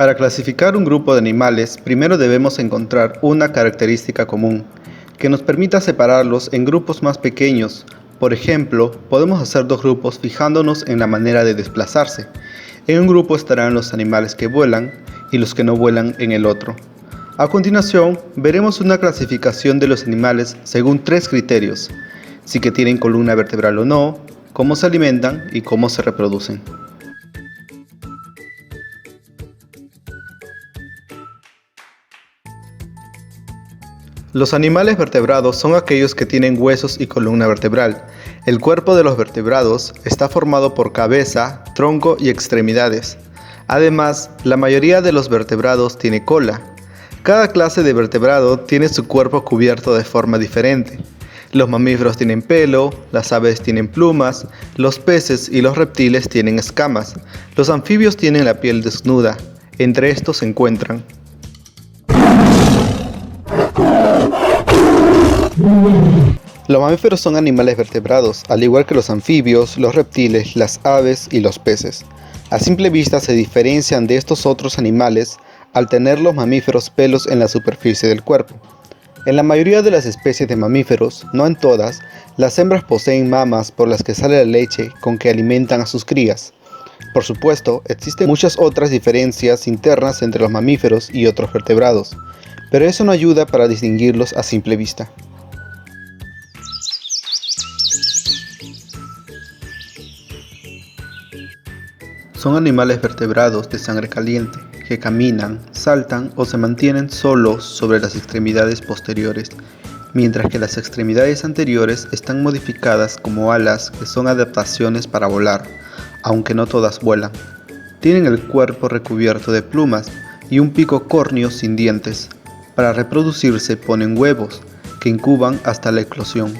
Para clasificar un grupo de animales, primero debemos encontrar una característica común que nos permita separarlos en grupos más pequeños. Por ejemplo, podemos hacer dos grupos fijándonos en la manera de desplazarse. En un grupo estarán los animales que vuelan y los que no vuelan en el otro. A continuación, veremos una clasificación de los animales según tres criterios: si que tienen columna vertebral o no, cómo se alimentan y cómo se reproducen. Los animales vertebrados son aquellos que tienen huesos y columna vertebral. El cuerpo de los vertebrados está formado por cabeza, tronco y extremidades. Además, la mayoría de los vertebrados tiene cola. Cada clase de vertebrado tiene su cuerpo cubierto de forma diferente. Los mamíferos tienen pelo, las aves tienen plumas, los peces y los reptiles tienen escamas. Los anfibios tienen la piel desnuda. Entre estos se encuentran los mamíferos. Son animales vertebrados, al igual que los anfibios, los reptiles, las aves y los peces. A simple vista se diferencian de estos otros animales al tener los mamíferos pelos en la superficie del cuerpo. En la mayoría de las especies de mamíferos, no en todas, las hembras poseen mamas por las que sale la leche con que alimentan a sus crías. Por supuesto, existen muchas otras diferencias internas entre los mamíferos y otros vertebrados, pero eso no ayuda para distinguirlos a simple vista. Son animales vertebrados de sangre caliente, que caminan, saltan o se mantienen solos sobre las extremidades posteriores, mientras que las extremidades anteriores están modificadas como alas que son adaptaciones para volar, aunque no todas vuelan. Tienen el cuerpo recubierto de plumas y un pico córneo sin dientes. Para reproducirse ponen huevos, que incuban hasta la eclosión.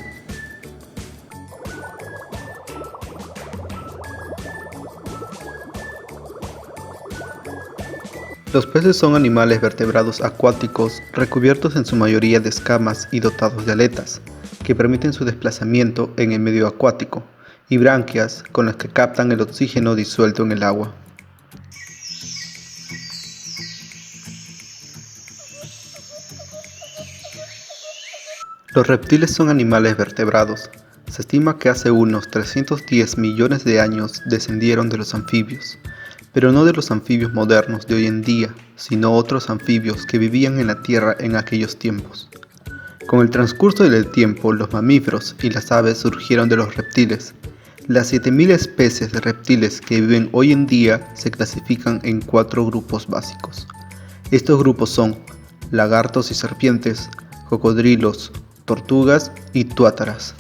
Los peces son animales vertebrados acuáticos recubiertos en su mayoría de escamas y dotados de aletas, que permiten su desplazamiento en el medio acuático, y branquias con las que captan el oxígeno disuelto en el agua. Los reptiles son animales vertebrados. Se estima que hace unos 310 millones de años descendieron de los anfibios, pero no de los anfibios modernos de hoy en día, sino otros anfibios que vivían en la Tierra en aquellos tiempos. Con el transcurso del tiempo, los mamíferos y las aves surgieron de los reptiles. Las 7000 especies de reptiles que viven hoy en día se clasifican en 4 grupos básicos. Estos grupos son lagartos y serpientes, cocodrilos, tortugas y tuátaras.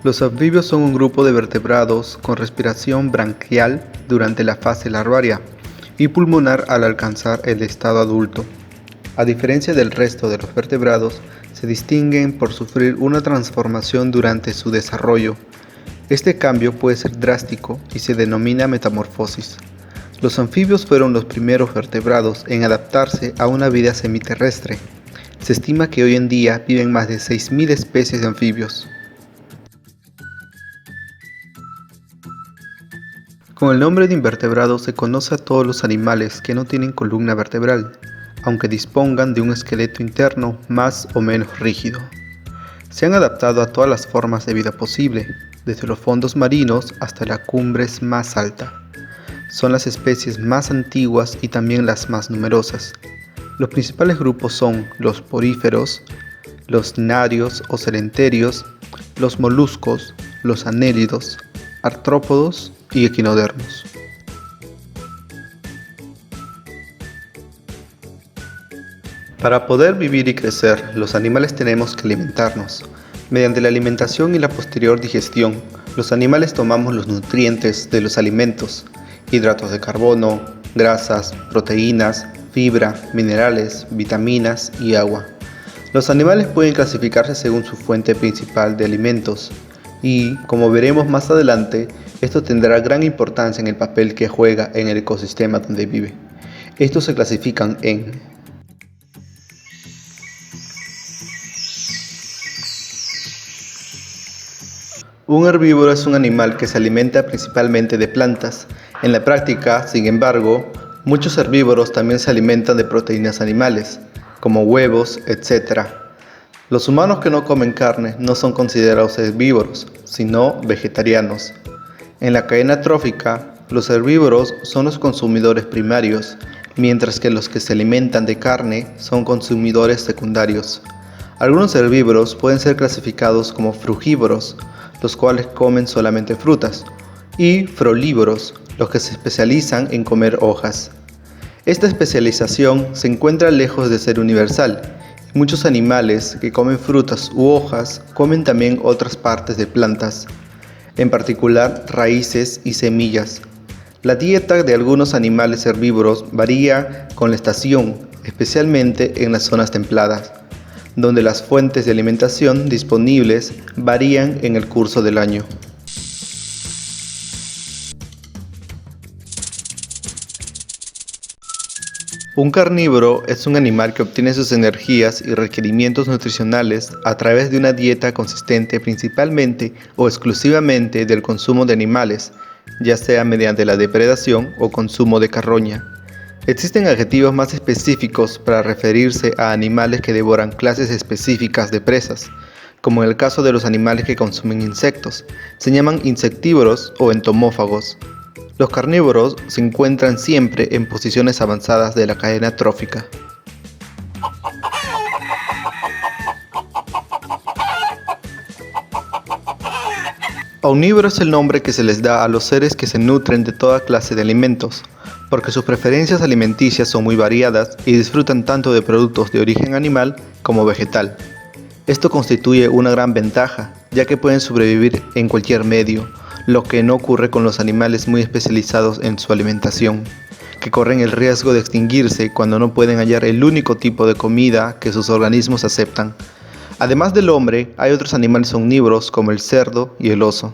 Los anfibios son un grupo de vertebrados con respiración branquial durante la fase larvaria y pulmonar al alcanzar el estado adulto. A diferencia del resto de los vertebrados, se distinguen por sufrir una transformación durante su desarrollo. Este cambio puede ser drástico y se denomina metamorfosis. Los anfibios fueron los primeros vertebrados en adaptarse a una vida semiterrestre. Se estima que hoy en día viven más de 6000 especies de anfibios. Con el nombre de invertebrado se conoce a todos los animales que no tienen columna vertebral, aunque dispongan de un esqueleto interno más o menos rígido. Se han adaptado a todas las formas de vida posible, desde los fondos marinos hasta la cumbre más alta. Son las especies más antiguas y también las más numerosas. Los principales grupos son los poríferos, los cnidarios o celenterios, los moluscos, los anélidos, artrópodos y equinodermos. Para poder vivir y crecer, los animales tenemos que alimentarnos. Mediante la alimentación y la posterior digestión, los animales tomamos los nutrientes de los alimentos, hidratos de carbono, grasas, proteínas, fibra, minerales, vitaminas y agua. Los animales pueden clasificarse según su fuente principal de alimentos y, como veremos más adelante, esto tendrá gran importancia en el papel que juega en el ecosistema donde vive. Estos se clasifican en Un herbívoro es un animal que se alimenta principalmente de plantas. En la práctica, sin embargo, muchos herbívoros también se alimentan de proteínas animales, como huevos, etc. Los humanos que no comen carne no son considerados herbívoros, sino vegetarianos. En la cadena trófica, los herbívoros son los consumidores primarios, mientras que los que se alimentan de carne son consumidores secundarios. Algunos herbívoros pueden ser clasificados como frugívoros, los cuales comen solamente frutas, y frolívoros, los que se especializan en comer hojas. Esta especialización se encuentra lejos de ser universal, y muchos animales que comen frutas u hojas comen también otras partes de plantas, en particular raíces y semillas. La dieta de algunos animales herbívoros varía con la estación, especialmente en las zonas templadas, donde las fuentes de alimentación disponibles varían en el curso del año. Un carnívoro es un animal que obtiene sus energías y requerimientos nutricionales a través de una dieta consistente principalmente o exclusivamente del consumo de animales, ya sea mediante la depredación o consumo de carroña. Existen adjetivos más específicos para referirse a animales que devoran clases específicas de presas, como en el caso de los animales que consumen insectos. Se llaman insectívoros o entomófagos. Los carnívoros se encuentran siempre en posiciones avanzadas de la cadena trófica. Omnívoro es el nombre que se les da a los seres que se nutren de toda clase de alimentos, porque sus preferencias alimenticias son muy variadas y disfrutan tanto de productos de origen animal como vegetal. Esto constituye una gran ventaja, ya que pueden sobrevivir en cualquier medio, lo que no ocurre con los animales muy especializados en su alimentación, que corren el riesgo de extinguirse cuando no pueden hallar el único tipo de comida que sus organismos aceptan. Además del hombre, hay otros animales omnívoros como el cerdo y el oso.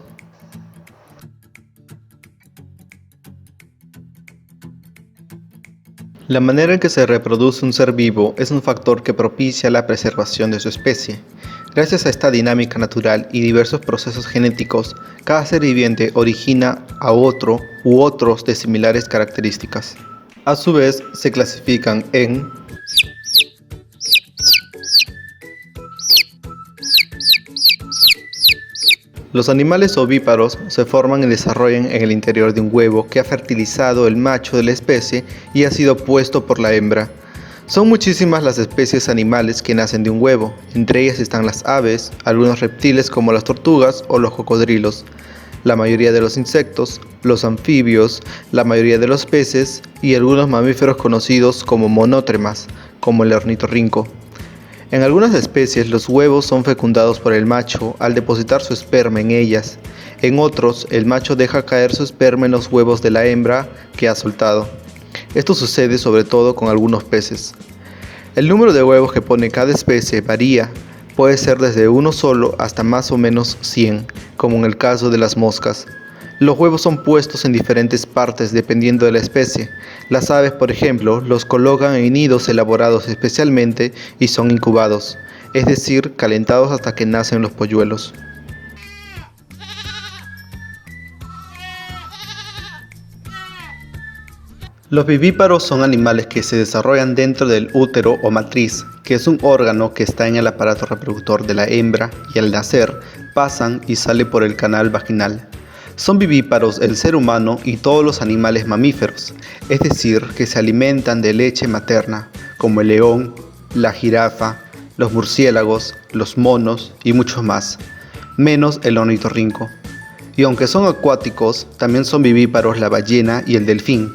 La manera en que se reproduce un ser vivo es un factor que propicia la preservación de su especie. Gracias a esta dinámica natural y diversos procesos genéticos, cada ser viviente origina a otro u otros de similares características. A su vez, se clasifican en los animales ovíparos se forman y desarrollan en el interior de un huevo que ha fertilizado el macho de la especie y ha sido puesto por la hembra. Son muchísimas las especies animales que nacen de un huevo, entre ellas están las aves, algunos reptiles como las tortugas o los cocodrilos, la mayoría de los insectos, los anfibios, la mayoría de los peces y algunos mamíferos conocidos como monotremas, como el ornitorrinco. En algunas especies los huevos son fecundados por el macho al depositar su esperma en ellas. En otros, el macho deja caer su esperma en los huevos de la hembra que ha soltado. Esto sucede sobre todo con algunos peces. El número de huevos que pone cada especie varía, puede ser desde uno solo hasta más o menos 100, como en el caso de las moscas. Los huevos son puestos en diferentes partes dependiendo de la especie. Las aves, por ejemplo, los colocan en nidos elaborados especialmente y son incubados, es decir, calentados hasta que nacen los polluelos. Los vivíparos son animales que se desarrollan dentro del útero o matriz, que es un órgano que está en el aparato reproductor de la hembra y al nacer pasan y salen por el canal vaginal. Son vivíparos el ser humano y todos los animales mamíferos, es decir, que se alimentan de leche materna, como el león, la jirafa, los murciélagos, los monos y muchos más, menos el ornitorrinco. Y aunque son acuáticos, también son vivíparos la ballena y el delfín.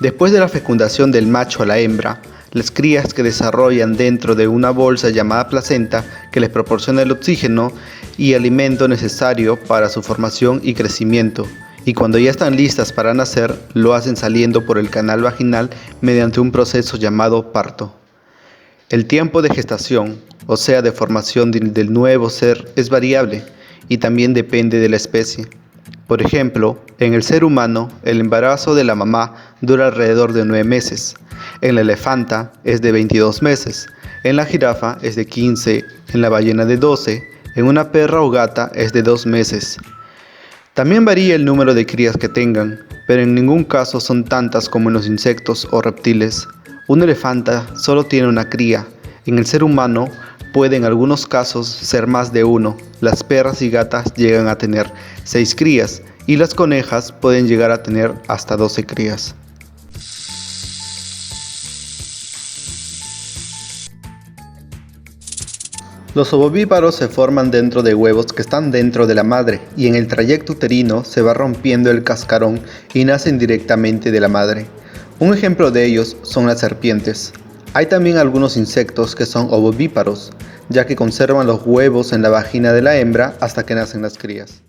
Después de la fecundación del macho a la hembra, las crías que desarrollan dentro de una bolsa llamada placenta que les proporciona el oxígeno y alimento necesario para su formación y crecimiento, y cuando ya están listas para nacer, lo hacen saliendo por el canal vaginal mediante un proceso llamado parto. El tiempo de gestación, o sea de formación del nuevo ser, es variable y también depende de la especie. Por ejemplo, en el ser humano, el embarazo de la mamá dura alrededor de 9 meses, en la elefanta es de 22 meses, en la jirafa es de 15, en la ballena de 12, En una perra o gata es de 2 meses. También varía el número de crías que tengan, pero en ningún caso son tantas como en los insectos o reptiles. Un elefante solo tiene una cría. En el ser humano puede en algunos casos ser más de uno. Las perras y gatas llegan a tener 6 crías y las conejas pueden llegar a tener hasta 12 crías. Los ovovíparos se forman dentro de huevos que están dentro de la madre y en el trayecto uterino se va rompiendo el cascarón y nacen directamente de la madre. Un ejemplo de ellos son las serpientes. Hay también algunos insectos que son ovovíparos, ya que conservan los huevos en la vagina de la hembra hasta que nacen las crías.